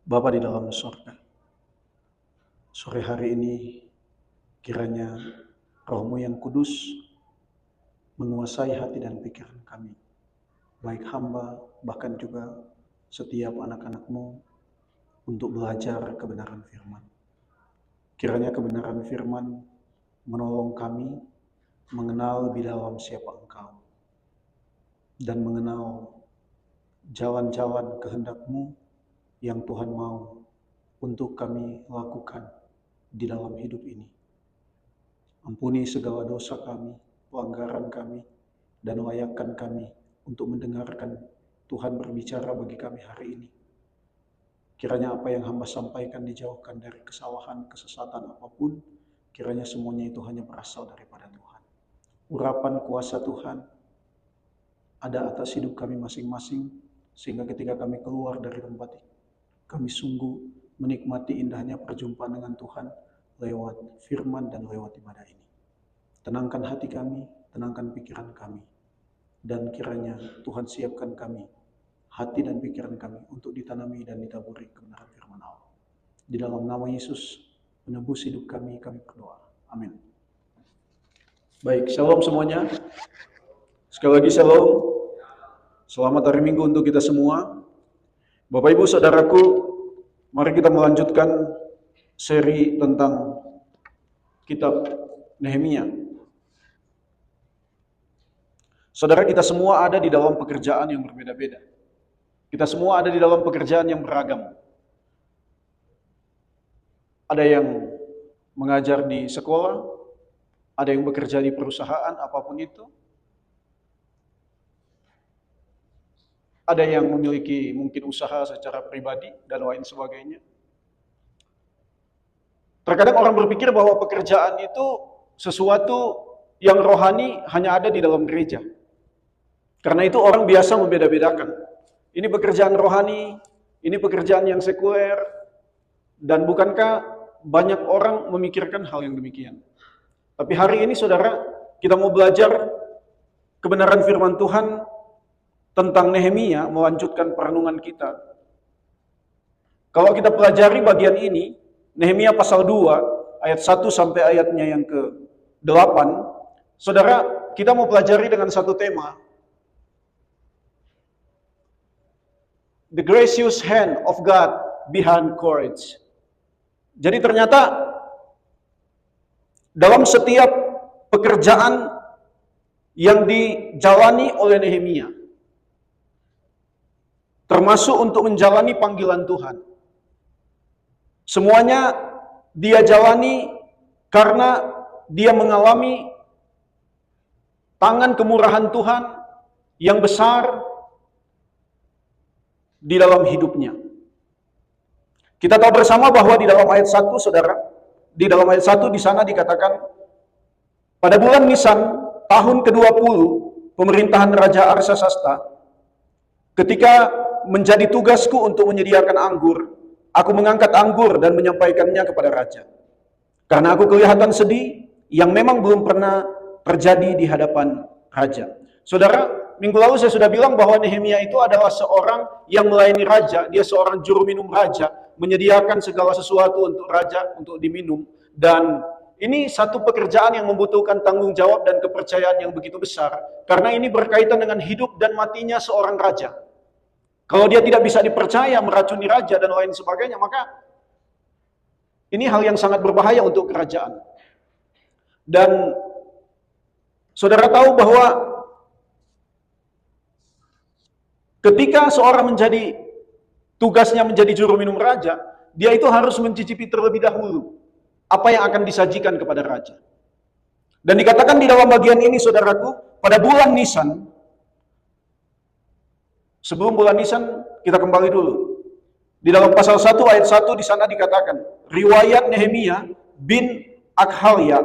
Bapa di dalam surga, sore hari ini kiranya Roh-Mu yang kudus menguasai hati dan pikiran kami, baik hamba bahkan juga setiap anak-anak-Mu untuk belajar kebenaran firman. Kiranya kebenaran firman menolong kami mengenal lebih dalam siapa Engkau dan mengenal jalan-jalan kehendak-Mu yang Tuhan mau untuk kami lakukan di dalam hidup ini. Ampuni segala dosa kami, pelanggaran kami, dan layakkan kami untuk mendengarkan Tuhan berbicara bagi kami hari ini. Kiranya apa yang hamba sampaikan dijauhkan dari kesalahan, kesesatan apapun, kiranya semuanya itu hanya berasal daripada Tuhan. Urapan kuasa Tuhan ada atas hidup kami masing-masing, sehingga ketika kami keluar dari tempat ini, kami sungguh menikmati indahnya perjumpaan dengan Tuhan lewat firman dan lewat ibadah ini. Tenangkan hati kami, tenangkan pikiran kami, dan kiranya Tuhan siapkan kami, hati dan pikiran kami untuk ditanami dan ditaburi kebenaran firman Allah. Di dalam nama Yesus, penebus hidup kami berdoa. Amin. Baik, shalom semuanya. Sekali lagi shalom. Selamat hari Minggu untuk kita semua. Bapak Ibu Saudaraku, mari kita melanjutkan seri tentang kitab Nehemia. Saudara, kita semua ada di dalam pekerjaan yang berbeda-beda. Kita semua ada di dalam pekerjaan yang beragam. Ada yang mengajar di sekolah, ada yang bekerja di perusahaan, apapun itu. Ada yang memiliki mungkin usaha secara pribadi dan lain sebagainya. Terkadang orang berpikir bahwa pekerjaan itu sesuatu yang rohani hanya ada di dalam gereja. Karena itu orang biasa membeda-bedakan. Ini pekerjaan rohani, ini pekerjaan yang sekuler, dan bukankah banyak orang memikirkan hal yang demikian. Tapi hari ini saudara, kita mau belajar kebenaran firman Tuhan tentang Nehemia, melanjutkan perenungan kita. Kalau kita pelajari bagian ini, Nehemia pasal 2, ayat 1 sampai ayatnya yang ke-8, saudara, kita mau pelajari dengan satu tema. The gracious hand of God behind courage. Jadi ternyata dalam setiap pekerjaan yang dijalani oleh Nehemia, termasuk untuk menjalani panggilan Tuhan, semuanya dia jalani karena dia mengalami tangan kemurahan Tuhan yang besar di dalam hidupnya. Kita tahu bersama bahwa di dalam ayat 1, saudara, di dalam ayat 1 di sana dikatakan, pada bulan Nisan, tahun ke-20 pemerintahan Raja Arsasasta, ketika menjadi tugasku untuk menyediakan anggur, aku mengangkat anggur dan menyampaikannya kepada raja. Karena aku kelihatan sedih yang memang belum pernah terjadi di hadapan raja. Saudara, minggu lalu saya sudah bilang bahwa Nehemia itu adalah seorang yang melayani raja. Dia seorang juru minum raja, menyediakan segala sesuatu untuk raja untuk diminum. Dan ini satu pekerjaan yang membutuhkan tanggung jawab dan kepercayaan yang begitu besar. Karena ini berkaitan dengan hidup dan matinya seorang raja. Kalau dia tidak bisa dipercaya meracuni raja dan lain sebagainya, maka ini hal yang sangat berbahaya untuk kerajaan. Dan saudara tahu bahwa ketika seorang tugasnya menjadi juru minum raja, dia itu harus mencicipi terlebih dahulu apa yang akan disajikan kepada raja. Dan dikatakan di dalam bagian ini, saudaraku, pada bulan Nisan, sebelum bulan Nisan, kita kembali dulu. Di dalam pasal 1 ayat 1 di sana dikatakan, riwayat Nehemia bin Akhalia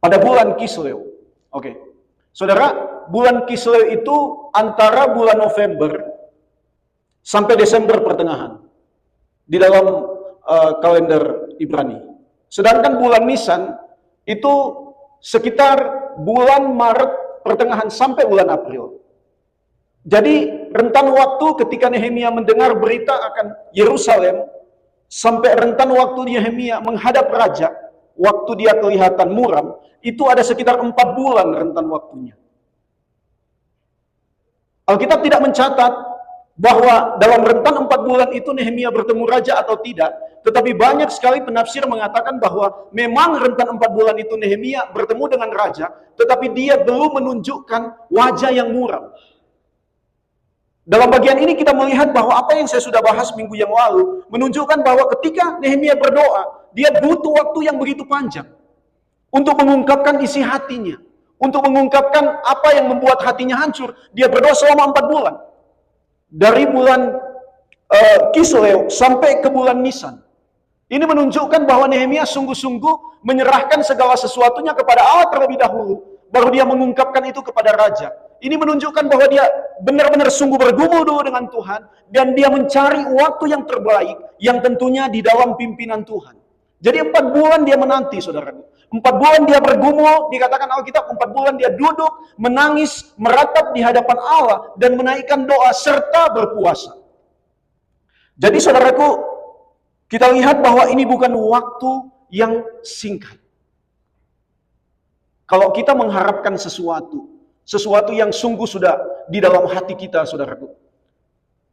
pada bulan Kisleu. Oke. Saudara, bulan Kisleu itu antara bulan November sampai Desember pertengahan di dalam kalender Ibrani. Sedangkan bulan Nisan itu sekitar bulan Maret pertengahan sampai bulan April. Jadi rentan waktu ketika Nehemia mendengar berita akan Yerusalem, sampai rentan waktu Nehemia menghadap raja, waktu dia kelihatan muram, itu ada sekitar 4 bulan rentan waktunya. Alkitab tidak mencatat bahwa dalam rentan 4 bulan itu Nehemia bertemu raja atau tidak, tetapi banyak sekali penafsir mengatakan bahwa memang rentan 4 bulan itu Nehemia bertemu dengan raja, tetapi dia belum menunjukkan wajah yang muram. Dalam bagian ini kita melihat bahwa apa yang saya sudah bahas minggu yang lalu menunjukkan bahwa ketika Nehemia berdoa, dia butuh waktu yang begitu panjang untuk mengungkapkan isi hatinya, untuk mengungkapkan apa yang membuat hatinya hancur. Dia berdoa selama 4 bulan. Dari bulan Kisleu sampai ke bulan Nisan. Ini menunjukkan bahwa Nehemia sungguh-sungguh menyerahkan segala sesuatunya kepada Allah terlebih dahulu, baru dia mengungkapkan itu kepada raja. Ini menunjukkan bahwa dia benar-benar sungguh bergumul dulu dengan Tuhan, dan dia mencari waktu yang terbaik, yang tentunya di dalam pimpinan Tuhan. Jadi 4 bulan dia menanti, saudaraku. 4 bulan dia bergumul, dikatakan Alkitab 4 bulan dia duduk, menangis, meratap di hadapan Allah, dan menaikkan doa, serta berpuasa. Jadi saudaraku, kita lihat bahwa ini bukan waktu yang singkat. Kalau kita mengharapkan sesuatu yang sungguh sudah di dalam hati kita, saudaraku,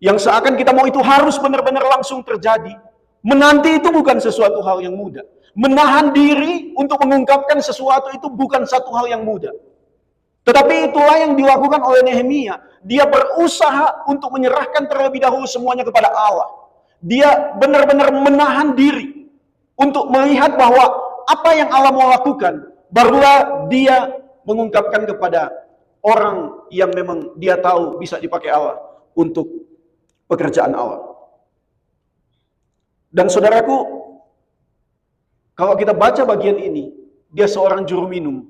yang seakan kita mau itu harus benar-benar langsung terjadi, menanti itu bukan sesuatu hal yang mudah. Menahan diri untuk mengungkapkan sesuatu itu bukan satu hal yang mudah. Tetapi itulah yang dilakukan oleh Nehemia. Dia berusaha untuk menyerahkan terlebih dahulu semuanya kepada Allah. Dia benar-benar menahan diri untuk melihat bahwa apa yang Allah mau lakukan, barulah dia mengungkapkan kepada orang yang memang dia tahu bisa dipakai Allah untuk pekerjaan Allah. Dan saudaraku, kalau kita baca bagian ini, dia seorang juru minum,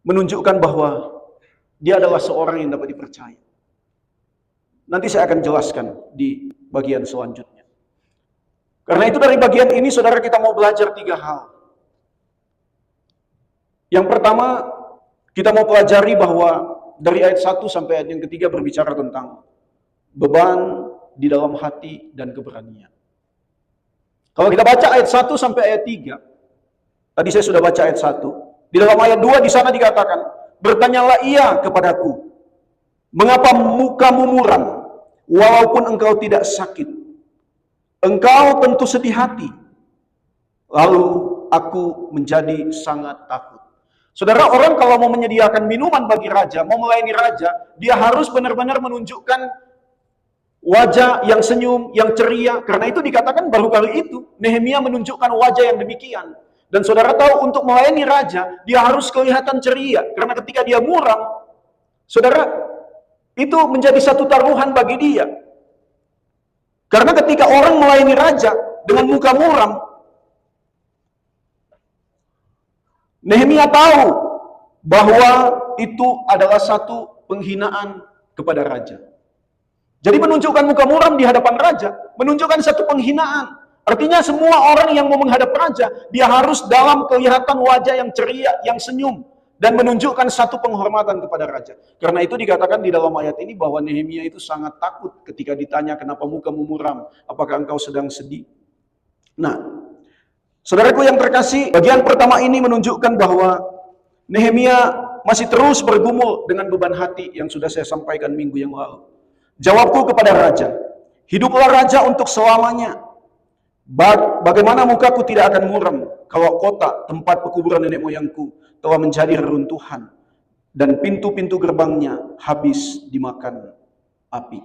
menunjukkan bahwa dia adalah seorang yang dapat dipercaya. Nanti saya akan jelaskan di bagian selanjutnya. Karena itu dari bagian ini, saudara, kita mau belajar 3 hal. Yang pertama, kita mau pelajari bahwa dari ayat 1 sampai ayat yang ketiga berbicara tentang beban di dalam hati dan keberanian. Kalau kita baca ayat 1 sampai ayat 3, tadi saya sudah baca ayat 1, di dalam ayat 2 di sana dikatakan, bertanyalah ia kepadaku, mengapa mukamu muram, walaupun engkau tidak sakit? Engkau tentu sedih hati. Lalu aku menjadi sangat takut. Saudara, orang kalau mau menyediakan minuman bagi raja, mau melayani raja, dia harus benar-benar menunjukkan wajah yang senyum, yang ceria. Karena itu dikatakan baru kali itu Nehemia menunjukkan wajah yang demikian. Dan saudara tahu, untuk melayani raja, dia harus kelihatan ceria. Karena ketika dia muram, saudara, itu menjadi satu taruhan bagi dia. Karena ketika orang melayani raja dengan muka muram, Nehemia tahu bahwa itu adalah satu penghinaan kepada raja. Jadi menunjukkan muka muram di hadapan raja, menunjukkan satu penghinaan. Artinya semua orang yang mau menghadap raja, dia harus dalam kelihatan wajah yang ceria, yang senyum, dan menunjukkan satu penghormatan kepada raja. Karena itu dikatakan di dalam ayat ini bahwa Nehemia itu sangat takut ketika ditanya, kenapa mukamu muram? Apakah engkau sedang sedih? Nah, saudaraku yang terkasih, bagian pertama ini menunjukkan bahwa Nehemia masih terus bergumul dengan beban hati yang sudah saya sampaikan minggu yang lalu. Jawabku kepada raja, hiduplah raja untuk selamanya. Bagaimana mukaku tidak akan muram kalau kota tempat pekuburan nenek moyangku telah menjadi reruntuhan dan pintu-pintu gerbangnya habis dimakan api.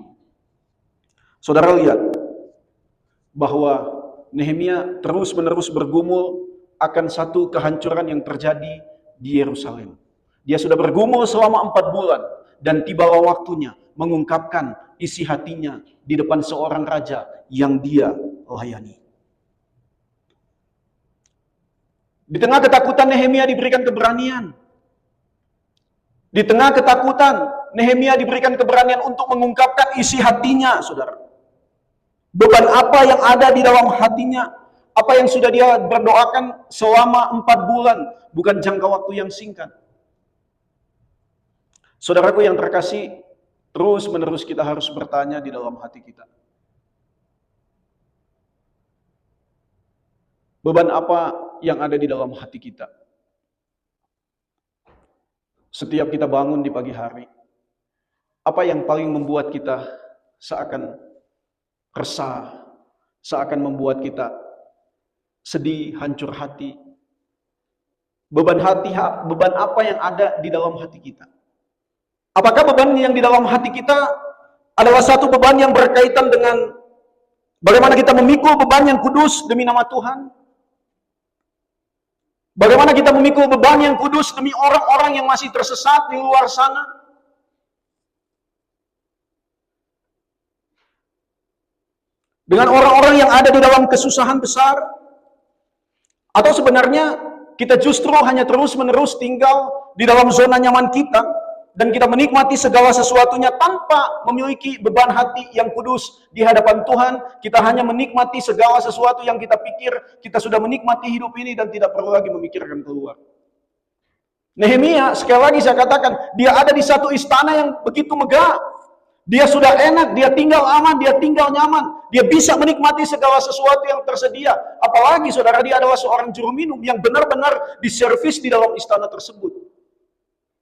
Saudara lihat bahwa Nehemia terus-menerus bergumul akan satu kehancuran yang terjadi di Yerusalem. Dia sudah bergumul selama 4 bulan dan tibalah waktunya mengungkapkan isi hatinya di depan seorang raja yang dia layani. Di tengah ketakutan Nehemia diberikan keberanian. Di tengah ketakutan Nehemia diberikan keberanian untuk mengungkapkan isi hatinya, saudara. Beban apa yang ada di dalam hatinya, apa yang sudah dia berdoakan selama 4 bulan, bukan jangka waktu yang singkat. Saudaraku yang terkasih, Terus-menerus kita harus bertanya di dalam hati kita. Beban apa yang ada di dalam hati kita? Setiap kita bangun di pagi hari, apa yang paling membuat kita seakan resah, seakan membuat kita sedih, hancur hati? Beban apa yang ada di dalam hati kita? Apakah beban yang di dalam hati kita adalah satu beban yang berkaitan dengan bagaimana kita memikul beban yang kudus demi nama Tuhan? Bagaimana kita memikul beban yang kudus demi orang-orang yang masih tersesat di luar sana? Dengan orang-orang yang ada di dalam kesusahan besar? Atau sebenarnya kita justru hanya terus-menerus tinggal di dalam zona nyaman kita dan kita menikmati segala sesuatunya tanpa memiliki beban hati yang kudus di hadapan Tuhan? Kita hanya menikmati segala sesuatu yang kita pikir kita sudah menikmati hidup ini dan tidak perlu lagi memikirkan keluar. Nehemia, sekali lagi saya katakan, dia ada di satu istana yang begitu megah. Dia sudah enak, dia tinggal aman, dia tinggal nyaman. Dia bisa menikmati segala sesuatu yang tersedia. Apalagi saudara, dia adalah seorang juru minum yang benar-benar diservis di dalam istana tersebut.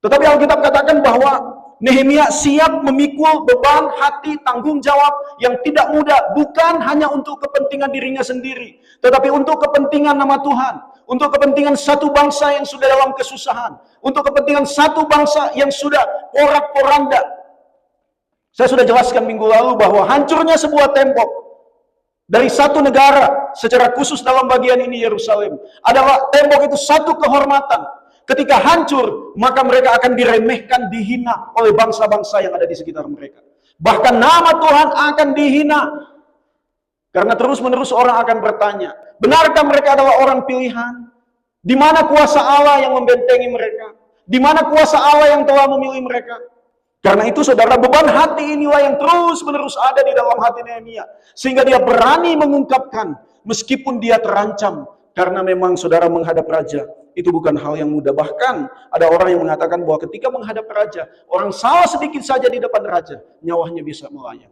Tetapi Alkitab katakan bahwa Nehemia siap memikul beban hati tanggung jawab yang tidak mudah, bukan hanya untuk kepentingan dirinya sendiri, tetapi untuk kepentingan nama Tuhan, untuk kepentingan satu bangsa yang sudah dalam kesusahan, untuk kepentingan satu bangsa yang sudah porak-poranda. Saya sudah jelaskan minggu lalu bahwa hancurnya sebuah tembok dari satu negara, secara khusus dalam bagian ini Yerusalem, adalah tembok itu satu kehormatan. Ketika hancur, maka mereka akan diremehkan, dihina oleh bangsa-bangsa yang ada di sekitar mereka. Bahkan nama Tuhan akan dihina. Karena terus-menerus orang akan bertanya, benarkah mereka adalah orang pilihan? Di mana kuasa Allah yang membentengi mereka? Di mana kuasa Allah yang telah memilih mereka? Karena itu saudara, beban hati inilah yang terus-menerus ada di dalam hati Nehemia. Sehingga dia berani mengungkapkan, meskipun dia terancam. Karena memang saudara menghadap raja, itu bukan hal yang mudah. Bahkan ada orang yang mengatakan bahwa ketika menghadap raja, orang salah sedikit saja di depan raja, nyawanya bisa melayang.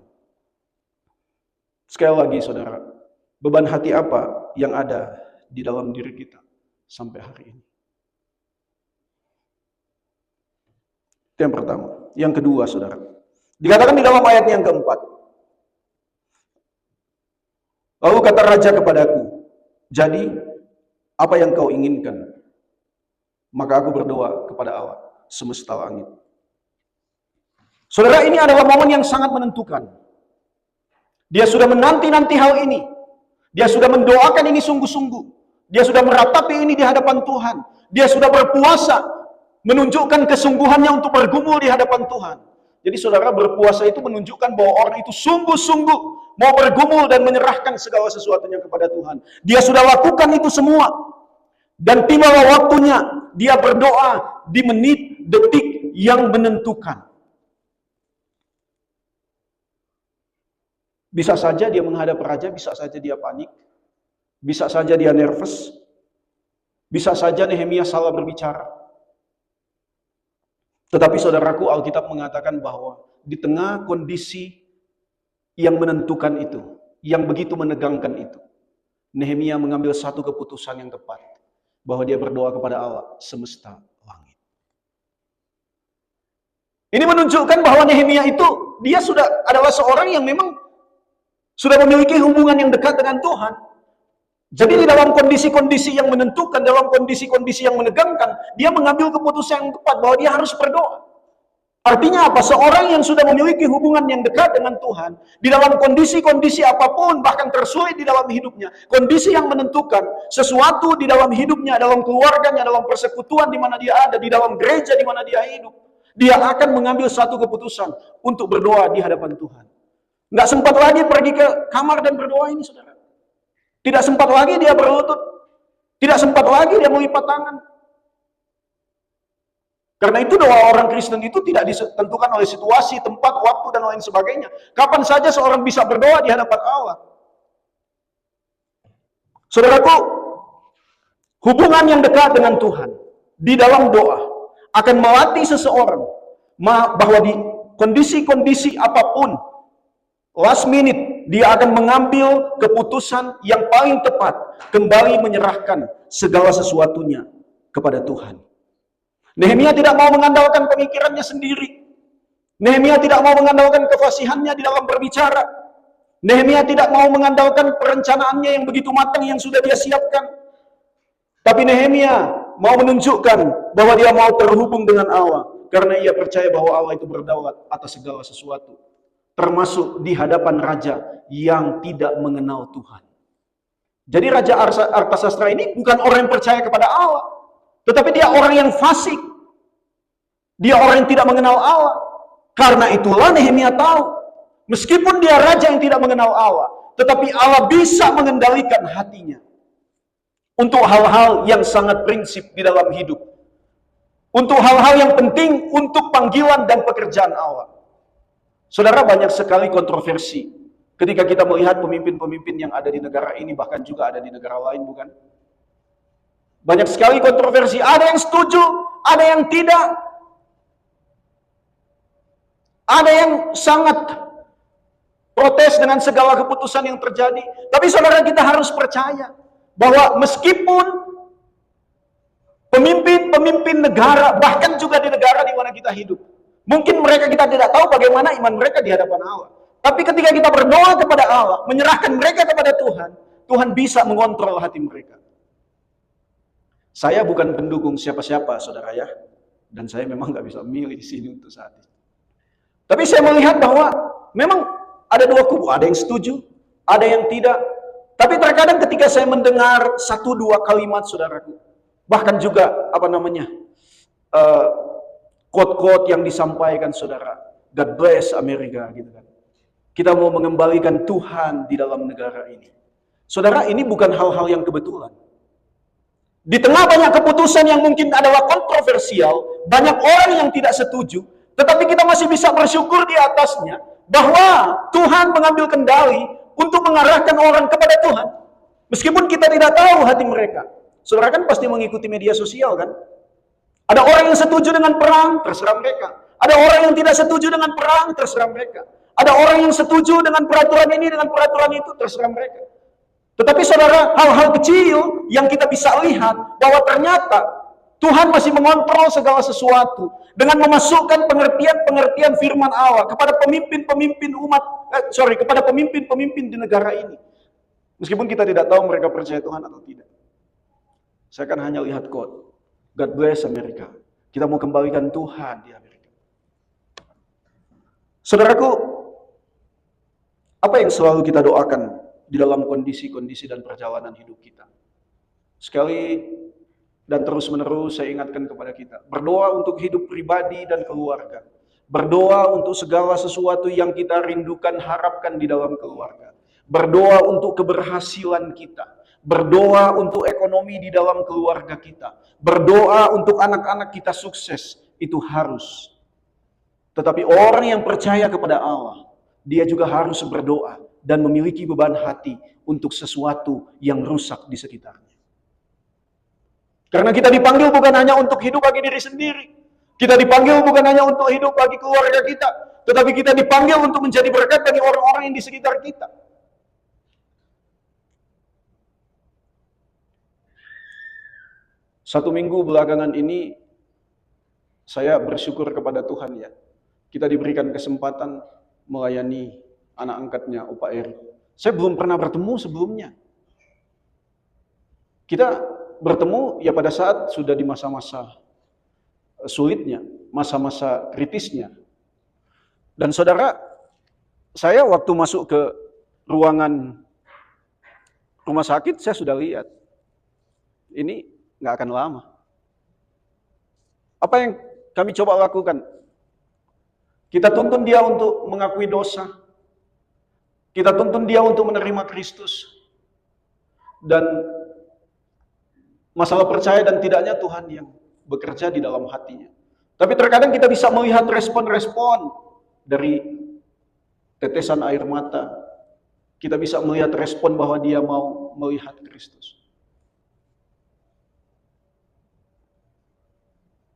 Sekali lagi saudara, beban hati apa yang ada di dalam diri kita sampai hari ini? Itu yang pertama. Yang kedua saudara, dikatakan di dalam ayat yang keempat, lalu kata raja kepadaku, jadi apa yang kau inginkan? Maka aku berdoa kepada Allah semesta langit. Saudara, ini adalah momen yang sangat menentukan. Dia sudah menanti-nanti hal ini. Dia sudah mendoakan ini sungguh-sungguh. Dia sudah meratapi ini di hadapan Tuhan. Dia sudah berpuasa, menunjukkan kesungguhannya untuk bergumul di hadapan Tuhan. Jadi saudara, berpuasa itu menunjukkan bahwa orang itu sungguh-sungguh mau bergumul dan menyerahkan segala sesuatunya kepada Tuhan. Dia sudah lakukan itu semua. Dan tibalah waktunya dia berdoa di menit, detik yang menentukan. Bisa saja dia menghadap raja, bisa saja dia panik. Bisa saja dia nervous. Bisa saja Nehemia salah berbicara. Tetapi saudaraku, Alkitab mengatakan bahwa di tengah kondisi yang menentukan itu, yang begitu menegangkan itu, Nehemia mengambil satu keputusan yang tepat, bahwa dia berdoa kepada Allah semesta langit. Ini menunjukkan bahwa Nehemia itu, dia sudah adalah seorang yang memang sudah memiliki hubungan yang dekat dengan Tuhan. Jadi di dalam kondisi-kondisi yang menentukan, dalam kondisi-kondisi yang menegangkan, dia mengambil keputusan yang tepat bahwa dia harus berdoa. Artinya apa? Seorang yang sudah memiliki hubungan yang dekat dengan Tuhan, di dalam kondisi-kondisi apapun, bahkan tersulit di dalam hidupnya, kondisi yang menentukan, sesuatu di dalam hidupnya, dalam keluarganya, dalam persekutuan di mana dia ada, di dalam gereja di mana dia hidup, dia akan mengambil satu keputusan untuk berdoa di hadapan Tuhan. Nggak sempat lagi pergi ke kamar dan berdoa ini, saudara. Tidak sempat lagi dia berlutut. Tidak sempat lagi dia melipat tangan. Karena itu doa orang Kristen itu tidak ditentukan oleh situasi, tempat, waktu, dan lain sebagainya. Kapan saja seorang bisa berdoa di hadapan Allah. Saudaraku, hubungan yang dekat dengan Tuhan di dalam doa akan melatih seseorang bahwa kondisi-kondisi apapun, last minute, dia akan mengambil keputusan yang paling tepat, kembali menyerahkan segala sesuatunya kepada Tuhan. Nehemia tidak mau mengandalkan pemikirannya sendiri. Nehemia tidak mau mengandalkan kefasihannya di dalam berbicara. Nehemia tidak mau mengandalkan perencanaannya yang begitu matang yang sudah dia siapkan. Tapi Nehemia mau menunjukkan bahwa dia mau terhubung dengan Allah, karena ia percaya bahwa Allah itu berdaulat atas segala sesuatu, termasuk di hadapan raja yang tidak mengenal Tuhan. Jadi Raja Artasastra ini bukan orang yang percaya kepada Allah, tetapi dia orang yang fasik. Dia orang yang tidak mengenal Allah. Karena itulah Nehemia tahu, meskipun dia raja yang tidak mengenal Allah, tetapi Allah bisa mengendalikan hatinya untuk hal-hal yang sangat prinsip di dalam hidup, untuk hal-hal yang penting, untuk panggilan dan pekerjaan Allah. Saudara, banyak sekali kontroversi ketika kita melihat pemimpin-pemimpin yang ada di negara ini, bahkan juga ada di negara lain, bukan? Banyak sekali kontroversi, ada yang setuju, ada yang tidak, ada yang sangat protes dengan segala keputusan yang terjadi. Tapi saudara, kita harus percaya bahwa meskipun pemimpin-pemimpin negara, bahkan juga di negara di mana kita hidup, mungkin kita tidak tahu bagaimana iman mereka di hadapan Allah. Tapi ketika kita berdoa kepada Allah, menyerahkan mereka kepada Tuhan, Tuhan bisa mengontrol hati mereka. Saya bukan pendukung siapa-siapa, saudara ya, dan saya memang nggak bisa memilih di sini untuk saat ini. Tapi saya melihat bahwa memang ada dua kubu, ada yang setuju, ada yang tidak. Tapi terkadang ketika saya mendengar satu dua kalimat, saudaraku, bahkan juga quote-quote yang disampaikan, saudara, God bless Amerika, gitu kan. Kita mau mengembalikan Tuhan di dalam negara ini. Saudara, ini bukan hal-hal yang kebetulan. Di tengah banyak keputusan yang mungkin adalah kontroversial, banyak orang yang tidak setuju, tetapi kita masih bisa bersyukur di atasnya, bahwa Tuhan mengambil kendali untuk mengarahkan orang kepada Tuhan. Meskipun kita tidak tahu hati mereka. Saudara kan pasti mengikuti media sosial kan? Ada orang yang setuju dengan perang, terserah mereka. Ada orang yang tidak setuju dengan perang, terserah mereka. Ada orang yang setuju dengan peraturan ini, dengan peraturan itu, terserah mereka. Tetapi saudara, hal-hal kecil yang kita bisa lihat bahwa ternyata Tuhan masih mengontrol segala sesuatu dengan memasukkan pengertian-pengertian firman Allah kepada pemimpin-pemimpin kepada pemimpin-pemimpin di negara ini. Meskipun kita tidak tahu mereka percaya Tuhan atau tidak. Saya akan hanya lihat quote, God bless Amerika. Kita mau kembalikan Tuhan di Amerika. Saudaraku, apa yang selalu kita doakan di dalam kondisi-kondisi dan perjalanan hidup kita? Sekali dan terus-menerus saya ingatkan kepada kita, berdoa untuk hidup pribadi dan keluarga. Berdoa untuk segala sesuatu yang kita rindukan, harapkan di dalam keluarga. Berdoa untuk keberhasilan kita. Berdoa untuk ekonomi di dalam keluarga kita. Berdoa untuk anak-anak kita sukses. Itu harus. Tetapi orang yang percaya kepada Allah, dia juga harus berdoa dan memiliki beban hati untuk sesuatu yang rusak di sekitarnya. Karena kita dipanggil bukan hanya untuk hidup bagi diri sendiri. Kita dipanggil bukan hanya untuk hidup bagi keluarga kita, tetapi kita dipanggil untuk menjadi berkat bagi orang-orang yang di sekitar kita. Satu minggu belakangan ini, saya bersyukur kepada Tuhan ya. Kita diberikan kesempatan melayani anak angkatnya Opa Eri. Saya belum pernah bertemu sebelumnya. Kita bertemu ya pada saat sudah di masa-masa sulitnya, masa-masa kritisnya. Dan saudara, saya waktu masuk ke ruangan rumah sakit, saya sudah lihat, ini nggak akan lama. Apa yang kami coba lakukan? Kita tuntun dia untuk mengakui dosa. Kita tuntun dia untuk menerima Kristus. Dan masalah percaya dan tidaknya Tuhan yang bekerja di dalam hatinya. Tapi terkadang kita bisa melihat respon-respon dari tetesan air mata. Kita bisa melihat respon bahwa dia mau melihat Kristus.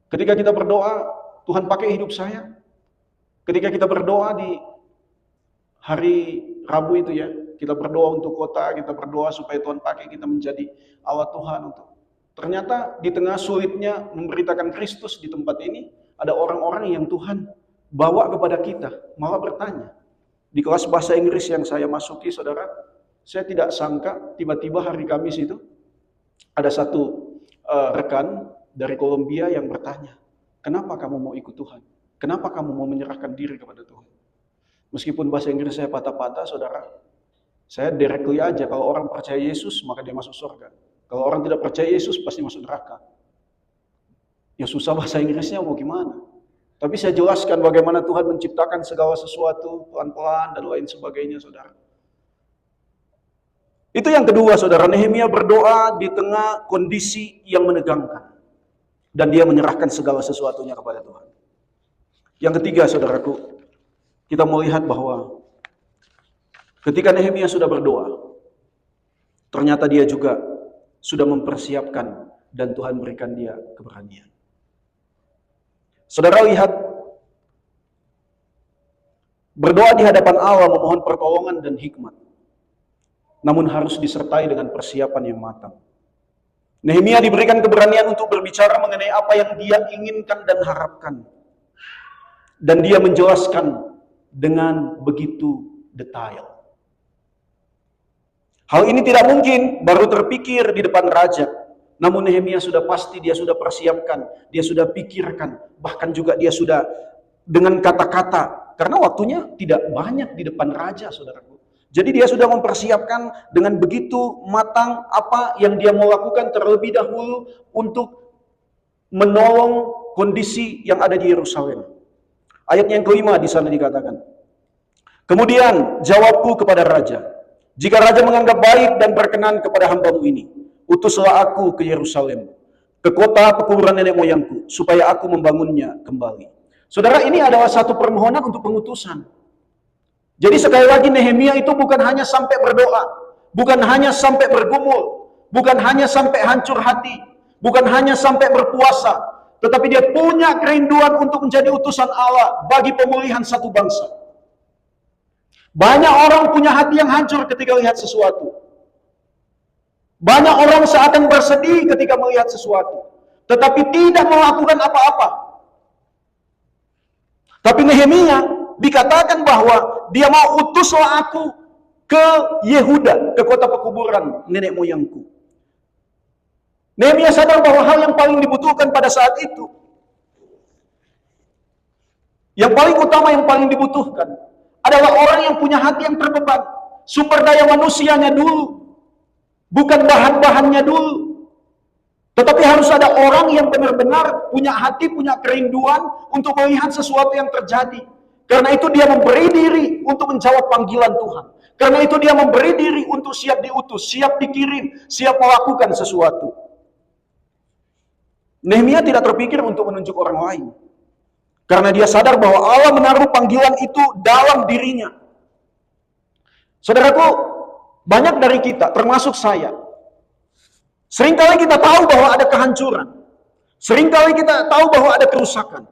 Ketika kita berdoa, Tuhan pakai hidup saya. Ketika kita berdoa di hari Rabu itu ya, kita berdoa untuk kota, kita berdoa supaya Tuhan pakai kita menjadi awat Tuhan untuk. Ternyata di tengah sulitnya memberitakan Kristus di tempat ini, ada orang-orang yang Tuhan bawa kepada kita, malah bertanya. Di kelas bahasa Inggris yang saya masuki, saudara, saya tidak sangka tiba-tiba hari Kamis itu ada satu rekan dari Kolombia yang bertanya, kenapa kamu mau ikut Tuhan? Kenapa kamu mau menyerahkan diri kepada Tuhan? Meskipun bahasa Inggris saya patah-patah, saudara, saya directly aja, kalau orang percaya Yesus, maka dia masuk surga. Kalau orang tidak percaya Yesus, pasti masuk neraka. Ya susah bahasa Inggrisnya mau gimana. Tapi saya jelaskan bagaimana Tuhan menciptakan segala sesuatu, pelan-pelan dan lain sebagainya, saudara. Itu yang kedua, saudara. Nehemia berdoa di tengah kondisi yang menegangkan. Dan dia menyerahkan segala sesuatunya kepada Tuhan. Yang ketiga, saudaraku, kita melihat bahwa ketika Nehemia sudah berdoa, ternyata dia juga sudah mempersiapkan dan Tuhan berikan dia keberanian. Saudara lihat, berdoa di hadapan Allah memohon pertolongan dan hikmat, namun harus disertai dengan persiapan yang matang. Nehemia diberikan keberanian untuk berbicara mengenai apa yang dia inginkan dan harapkan. Dan dia menjelaskan dengan begitu detail. Hal ini tidak mungkin baru terpikir di depan raja. Namun Nehemia sudah pasti, dia sudah persiapkan, dia sudah pikirkan, bahkan juga dia sudah dengan kata-kata. Karena waktunya tidak banyak di depan raja, saudaraku. Jadi dia sudah mempersiapkan dengan begitu matang apa yang dia mau lakukan terlebih dahulu untuk menolong kondisi yang ada di Yerusalem. Ayat yang kelima di sana dikatakan, kemudian jawabku kepada raja, jika raja menganggap baik dan berkenan kepada hamba-Mu ini, utuslah aku ke Yerusalem, ke kota pekuburan nenek moyangku, supaya aku membangunnya kembali. Saudara, ini adalah satu permohonan untuk pengutusan. Jadi sekali lagi Nehemia itu bukan hanya sampai berdoa, bukan hanya sampai bergumul, bukan hanya sampai hancur hati, bukan hanya sampai berpuasa, tetapi dia punya kerinduan untuk menjadi utusan Allah bagi pemulihan satu bangsa. Banyak orang punya hati yang hancur ketika lihat sesuatu. Banyak orang seakan bersedih ketika melihat sesuatu, tetapi tidak melakukan apa-apa. Tapi Nehemia dikatakan bahwa dia mau utuslah aku ke Yehuda, ke kota pekuburan nenek moyangku. Nehemia sadar bahwa hal yang paling dibutuhkan pada saat itu, yang paling utama, yang paling dibutuhkan adalah orang yang punya hati yang terbeban. Sumber daya manusianya dulu, bukan bahan-bahannya dulu. Tetapi harus ada orang yang benar-benar punya hati, punya kerinduan untuk melihat sesuatu yang terjadi. Karena itu dia memberi diri untuk menjawab panggilan Tuhan. Karena itu dia memberi diri untuk siap diutus, siap dikirim, siap melakukan sesuatu. Nehemia tidak terpikir untuk menunjuk orang lain. Karena dia sadar bahwa Allah menaruh panggilan itu dalam dirinya. Saudaraku, banyak dari kita, termasuk saya, seringkali kita tahu bahwa ada kehancuran. Seringkali kita tahu bahwa ada kerusakan.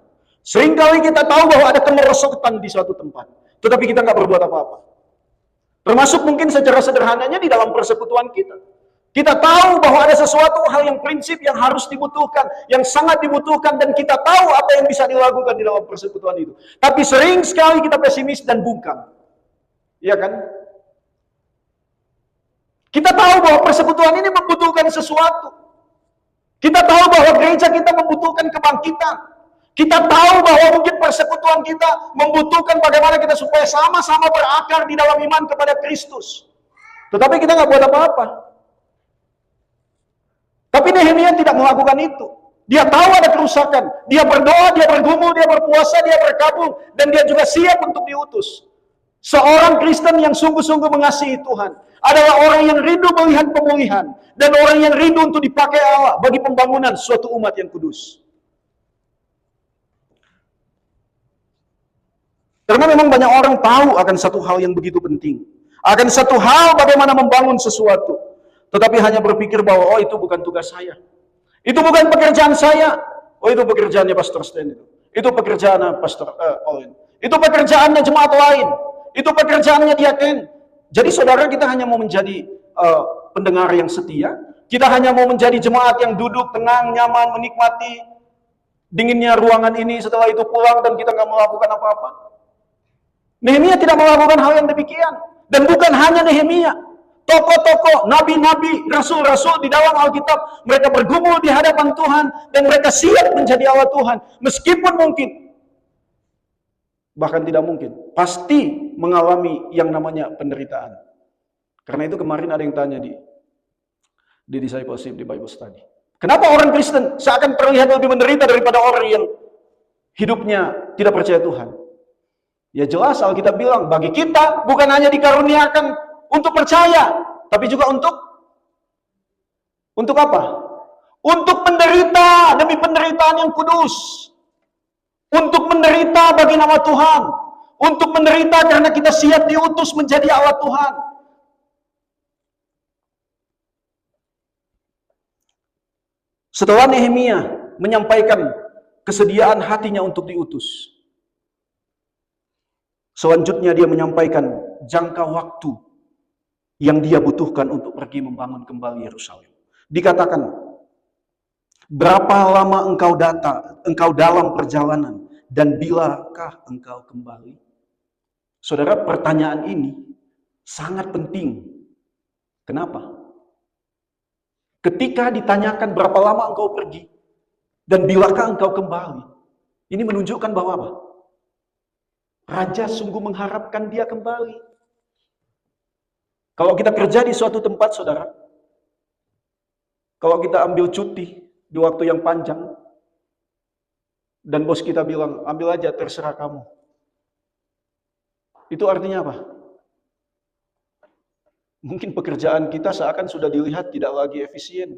Seringkali kita tahu bahwa ada kemerosotan di suatu tempat. Tetapi kita nggak berbuat apa-apa. Termasuk mungkin secara sederhananya di dalam persekutuan kita. Kita tahu bahwa ada sesuatu hal yang prinsip yang harus dibutuhkan, yang sangat dibutuhkan, dan kita tahu apa yang bisa dilakukan di dalam persekutuan itu. Tapi sering sekali kita pesimis dan bungkam. Iya kan? Kita tahu bahwa persekutuan ini membutuhkan sesuatu. Kita tahu bahwa gereja kita membutuhkan kebangkitan. Kita tahu bahwa mungkin persekutuan kita membutuhkan bagaimana kita supaya sama-sama berakar di dalam iman kepada Kristus. Tetapi kita nggak buat apa-apa. Tapi Nehemia tidak melakukan itu. Dia tahu ada kerusakan. Dia berdoa, dia bergumul, dia berpuasa, dia berkabung. Dan dia juga siap untuk diutus. Seorang Kristen yang sungguh-sungguh mengasihi Tuhan adalah orang yang rindu melihat pemulihan. Dan orang yang rindu untuk dipakai Allah bagi pembangunan suatu umat yang kudus. Karena memang banyak orang tahu akan satu hal yang begitu penting. Akan satu hal bagaimana membangun sesuatu. Tetapi hanya berpikir bahwa, oh itu bukan tugas saya. Itu bukan pekerjaan saya. Oh itu pekerjaannya Pastor Stan itu. Itu pekerjaan Pastor Owen. Itu pekerjaannya jemaat lain. Itu pekerjaannya diaken. Jadi saudara, kita hanya mau menjadi pendengar yang setia. Kita hanya mau menjadi jemaat yang duduk tenang, nyaman, menikmati dinginnya ruangan ini, setelah itu pulang dan kita nggak melakukan apa-apa. Nehemia tidak melakukan hal yang demikian. Dan bukan hanya Nehemia. Tokoh-tokoh, nabi-nabi, rasul-rasul di dalam Alkitab, mereka bergumul di hadapan Tuhan dan mereka siap menjadi Allah Tuhan. Meskipun mungkin, bahkan tidak mungkin, pasti mengalami yang namanya penderitaan. Karena itu kemarin ada yang tanya di discipleship, di Bible study. Kenapa orang Kristen seakan terlihat lebih menderita daripada orang yang hidupnya tidak percaya Tuhan? Ya jelas Alkitab bilang, bagi kita bukan hanya dikaruniakan untuk percaya, tapi juga untuk apa? Untuk menderita demi penderitaan yang kudus. Untuk menderita bagi nama Tuhan. Untuk menderita karena kita siap diutus menjadi Allah Tuhan. Setelah Nehemia menyampaikan kesediaan hatinya untuk diutus, selanjutnya dia menyampaikan jangka waktu yang dia butuhkan untuk pergi membangun kembali Yerusalem. Dikatakan, berapa lama engkau dalam perjalanan, dan bilakah engkau kembali? Saudara, pertanyaan ini sangat penting. Kenapa? Ketika ditanyakan berapa lama engkau pergi, dan bilakah engkau kembali, ini menunjukkan bahwa apa? Raja sungguh mengharapkan dia kembali. Kalau kita kerja di suatu tempat, saudara, kalau kita ambil cuti di waktu yang panjang, dan bos kita bilang, ambil aja terserah kamu. Itu artinya apa? Mungkin pekerjaan kita seakan sudah dilihat tidak lagi efisien.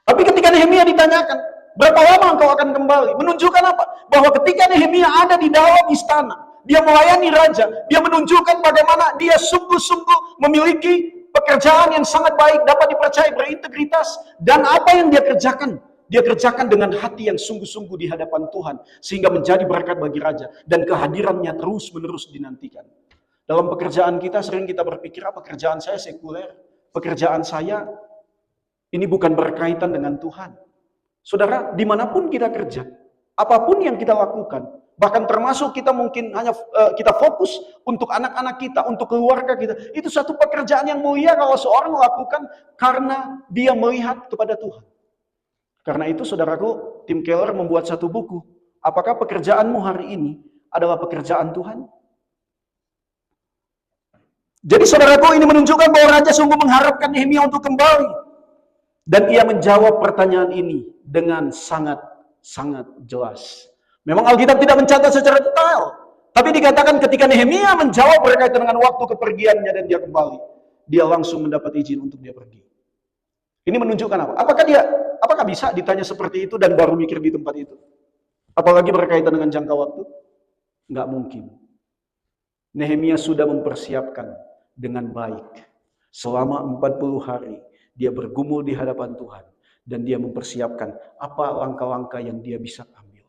Tapi ketika Nehemia ditanyakan, berapa lama engkau akan kembali? Menunjukkan apa? Bahwa ketika Nehemia ada di dalam istana, dia melayani raja, dia menunjukkan bagaimana dia sungguh-sungguh memiliki pekerjaan yang sangat baik, dapat dipercaya, berintegritas. Dan apa yang dia kerjakan dengan hati yang sungguh-sungguh di hadapan Tuhan, sehingga menjadi berkat bagi raja. Dan kehadirannya terus-menerus dinantikan. Dalam pekerjaan kita sering kita berpikir, pekerjaan saya sekuler, pekerjaan saya ini bukan berkaitan dengan Tuhan. Saudara, dimanapun kita kerja, apapun yang kita lakukan, bahkan termasuk kita mungkin hanya kita fokus untuk anak-anak kita, untuk keluarga kita, itu satu pekerjaan yang mulia kalau seorang melakukan karena dia melihat kepada Tuhan. Karena itu saudaraku, Tim Keller membuat satu buku, apakah pekerjaanmu hari ini adalah pekerjaan Tuhan? Jadi saudaraku, ini menunjukkan bahwa raja sungguh mengharapkan Nehemia untuk kembali. Dan ia menjawab pertanyaan ini dengan sangat jelas. Memang Alkitab tidak mencatat secara detail, tapi dikatakan ketika Nehemia menjawab berkaitan dengan waktu kepergiannya dan dia kembali, dia langsung mendapat izin untuk dia pergi. Ini menunjukkan apa? Apakah bisa ditanya seperti itu dan baru mikir di tempat itu? Apalagi berkaitan dengan jangka waktu? Nggak mungkin. Nehemia sudah mempersiapkan dengan baik. Selama 40 hari, dia bergumul di hadapan Tuhan. Dan dia mempersiapkan apa langkah-langkah yang dia bisa ambil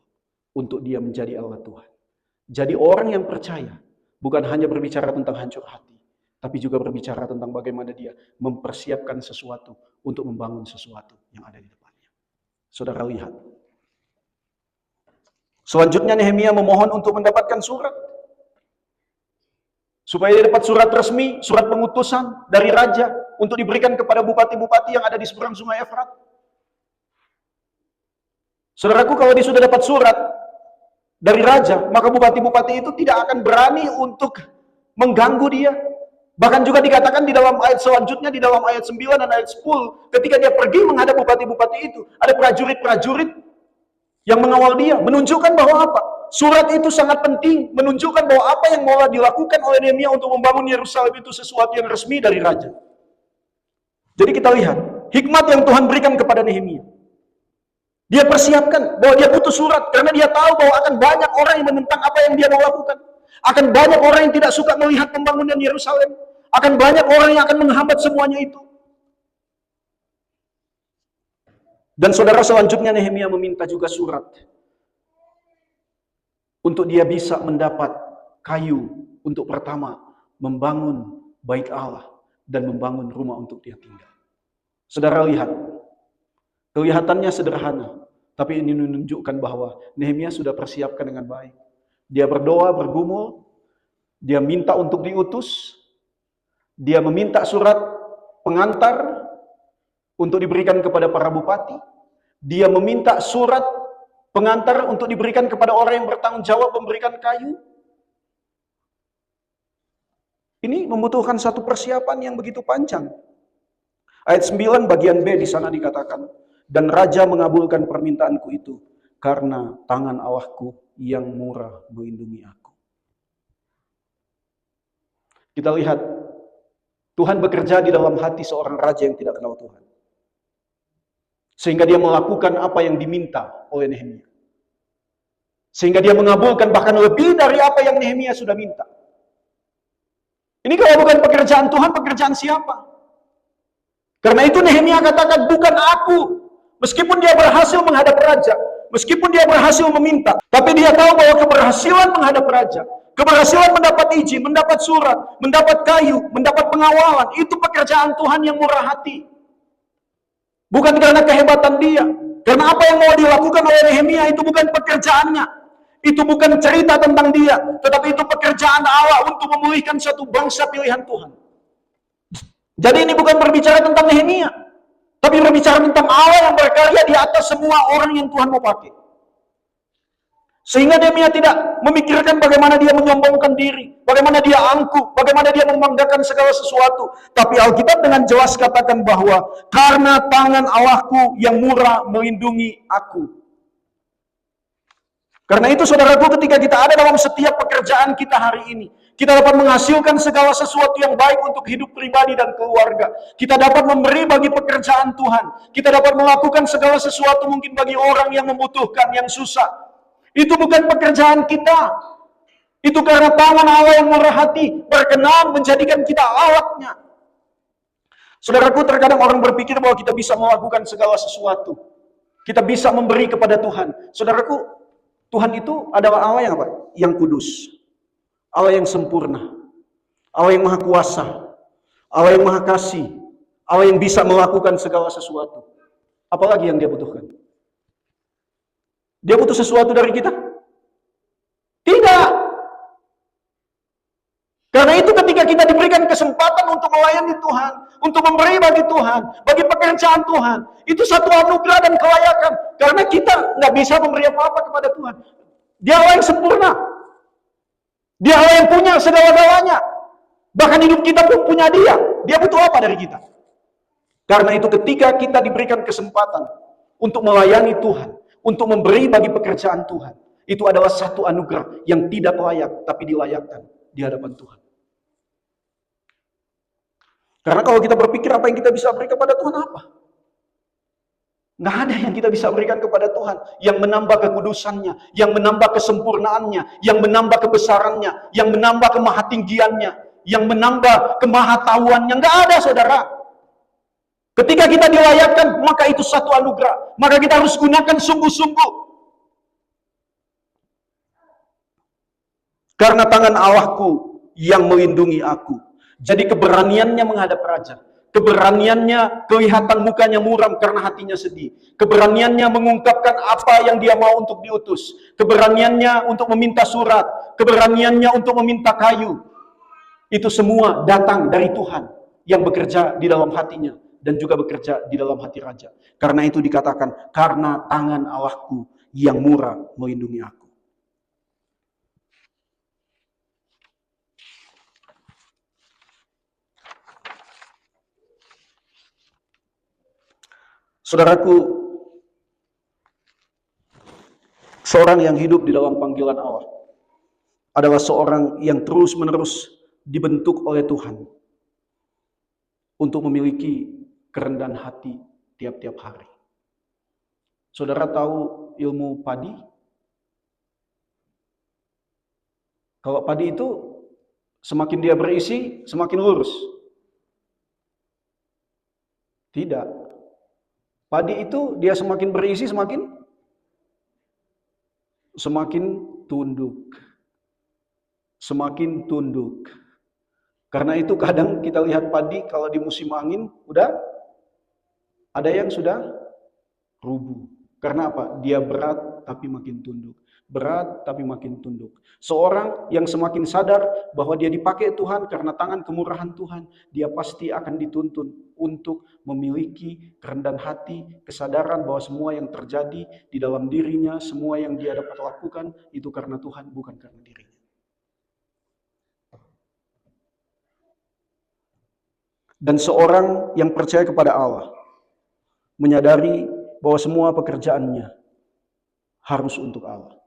untuk dia menjadi Allah Tuhan. Jadi orang yang percaya bukan hanya berbicara tentang hancur hati, tapi juga berbicara tentang bagaimana dia mempersiapkan sesuatu untuk membangun sesuatu yang ada di depannya. Saudara lihat. Selanjutnya Nehemia memohon untuk mendapatkan surat. Supaya dia dapat surat resmi, surat pengutusan dari raja untuk diberikan kepada bupati-bupati yang ada di seberang sungai Efrat. Saudaraku, kalau dia sudah dapat surat dari raja, maka bupati-bupati itu tidak akan berani untuk mengganggu dia. Bahkan juga dikatakan di dalam ayat selanjutnya, di dalam ayat 9 dan ayat 10, ketika dia pergi menghadap bupati-bupati itu, ada prajurit-prajurit yang mengawal dia, menunjukkan bahwa apa? Surat itu sangat penting, menunjukkan bahwa apa yang mau dilakukan oleh Nehemia untuk membangun Yerusalem itu sesuatu yang resmi dari raja. Jadi kita lihat, hikmat yang Tuhan berikan kepada Nehemia. Dia persiapkan bahwa dia butuh surat, karena dia tahu bahwa akan banyak orang yang menentang apa yang dia mau lakukan. Akan banyak orang yang tidak suka melihat pembangunan Yerusalem. Akan banyak orang yang akan menghambat semuanya itu. Dan saudara, selanjutnya Nehemia meminta juga surat untuk dia bisa mendapat kayu untuk pertama membangun bait Allah dan membangun rumah untuk dia tinggal. Saudara lihat, kelihatannya sederhana, tapi ini menunjukkan bahwa Nehemia sudah persiapkan dengan baik. Dia berdoa, bergumul, dia minta untuk diutus, dia meminta surat pengantar untuk diberikan kepada para bupati, dia meminta surat pengantar untuk diberikan kepada orang yang bertanggung jawab memberikan kayu. Ini membutuhkan satu persiapan yang begitu panjang. Ayat 9 bagian B di sana dikatakan, dan raja mengabulkan permintaanku itu karena tangan Allahku yang murah melindungi aku. Kita lihat, Tuhan bekerja di dalam hati seorang raja yang tidak kenal Tuhan. Sehingga dia melakukan apa yang diminta oleh Nehemia. Sehingga dia mengabulkan bahkan lebih dari apa yang Nehemia sudah minta. Ini kalau bukan pekerjaan Tuhan, pekerjaan siapa? Karena itu Nehemia katakan, bukan aku. Meskipun dia berhasil menghadap raja, meskipun dia berhasil meminta, tapi dia tahu bahwa keberhasilan menghadap raja, keberhasilan mendapat izin, mendapat surat, mendapat kayu, mendapat pengawalan, itu pekerjaan Tuhan yang murah hati. Bukan karena kehebatan dia. Karena apa yang mau dilakukan oleh Nehemia itu bukan pekerjaannya. Itu bukan cerita tentang dia, tetapi itu pekerjaan Allah untuk memulihkan satu bangsa pilihan Tuhan. Jadi ini bukan berbicara tentang Nehemia, tapi berbicara tentang Allah yang berkarya di atas semua orang yang Tuhan mau pakai. Sehingga Nehemia tidak memikirkan bagaimana dia menyombongkan diri, bagaimana dia angkuh, bagaimana dia membanggakan segala sesuatu. Tapi Alkitab dengan jelas katakan bahwa karena tangan Allahku yang murah melindungi aku. Karena itu saudaraku, ketika kita ada dalam setiap pekerjaan kita hari ini, kita dapat menghasilkan segala sesuatu yang baik untuk hidup pribadi dan keluarga. Kita dapat memberi bagi pekerjaan Tuhan. Kita dapat melakukan segala sesuatu mungkin bagi orang yang membutuhkan, yang susah. Itu bukan pekerjaan kita. Itu karena tangan Allah yang murah hati berkenan menjadikan kita alatnya. Saudaraku, terkadang orang berpikir bahwa kita bisa melakukan segala sesuatu. Kita bisa memberi kepada Tuhan. Saudaraku, Tuhan itu adalah Allah yang apa? Yang kudus. Allah yang sempurna. Allah yang maha kuasa. Allah yang maha kasih. Allah yang bisa melakukan segala sesuatu. Apalagi yang dia butuhkan? Dia butuh sesuatu dari kita? Tidak. Karena itu ketika kita diberikan kesempatan untuk melayani Tuhan, untuk memberi bagi Tuhan, bagi pekerjaan Tuhan, itu satu anugerah dan kelayakan. Karena kita nggak bisa memberi apa-apa kepada Tuhan. Dia Allah yang sempurna. Dia Allah yang punya segala-galanya. Bahkan hidup kita pun punya dia. Dia butuh apa dari kita? Karena itu ketika kita diberikan kesempatan untuk melayani Tuhan, untuk memberi bagi pekerjaan Tuhan, itu adalah satu anugerah yang tidak layak, tapi dilayakkan di hadapan Tuhan. Karena kalau kita berpikir apa yang kita bisa beri kepada Tuhan apa? Nggak ada yang kita bisa berikan kepada Tuhan yang menambah kekudusannya, yang menambah kesempurnaannya, yang menambah kebesarannya, yang menambah kemahatinggiannya, yang menambah kemahatauannya. Nggak ada, saudara. Ketika kita dilayakkan, maka itu satu anugerah. Maka kita harus gunakan sungguh-sungguh. Karena tangan Allahku yang melindungi aku. Jadi keberaniannya menghadap raja. Keberaniannya kelihatan mukanya muram karena hatinya sedih. Keberaniannya mengungkapkan apa yang dia mau untuk diutus. Keberaniannya untuk meminta surat. Keberaniannya untuk meminta kayu. Itu semua datang dari Tuhan yang bekerja di dalam hatinya. Dan juga bekerja di dalam hati raja. Karena itu dikatakan, karena tangan Allahku yang murah melindungi aku. Saudaraku, seorang yang hidup di dalam panggilan Allah adalah seorang yang terus-menerus dibentuk oleh Tuhan untuk memiliki kerendahan hati tiap-tiap hari. Saudara tahu ilmu padi? Kalau padi itu semakin dia berisi, semakin lurus. Tidak. Padi itu dia semakin berisi, semakin tunduk. Semakin tunduk. Karena itu kadang kita lihat padi kalau di musim angin udah ada yang sudah rubuh. Karena apa? Dia berat tapi makin tunduk. Berat tapi makin tunduk. Seorang yang semakin sadar bahwa dia dipakai Tuhan karena tangan kemurahan Tuhan, dia pasti akan dituntun untuk memiliki kerendahan hati, kesadaran bahwa semua yang terjadi di dalam dirinya, semua yang dia dapat lakukan itu karena Tuhan, bukan karena dirinya. Dan seorang yang percaya kepada Allah menyadari bahwa semua pekerjaannya harus untuk Allah.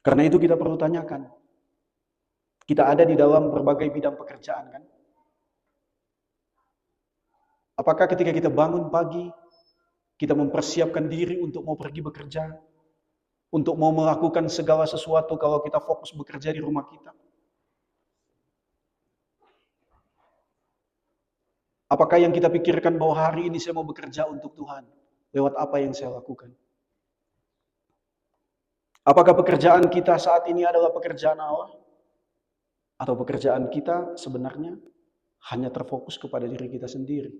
Karena itu kita perlu tanyakan. Kita ada di dalam berbagai bidang pekerjaan kan? Apakah ketika kita bangun pagi, kita mempersiapkan diri untuk mau pergi bekerja? Untuk mau melakukan segala sesuatu kalau kita fokus bekerja di rumah kita? Apakah yang kita pikirkan bahwa hari ini saya mau bekerja untuk Tuhan? Lewat apa yang saya lakukan? Apakah pekerjaan kita saat ini adalah pekerjaan Allah? Atau pekerjaan kita sebenarnya hanya terfokus kepada diri kita sendiri?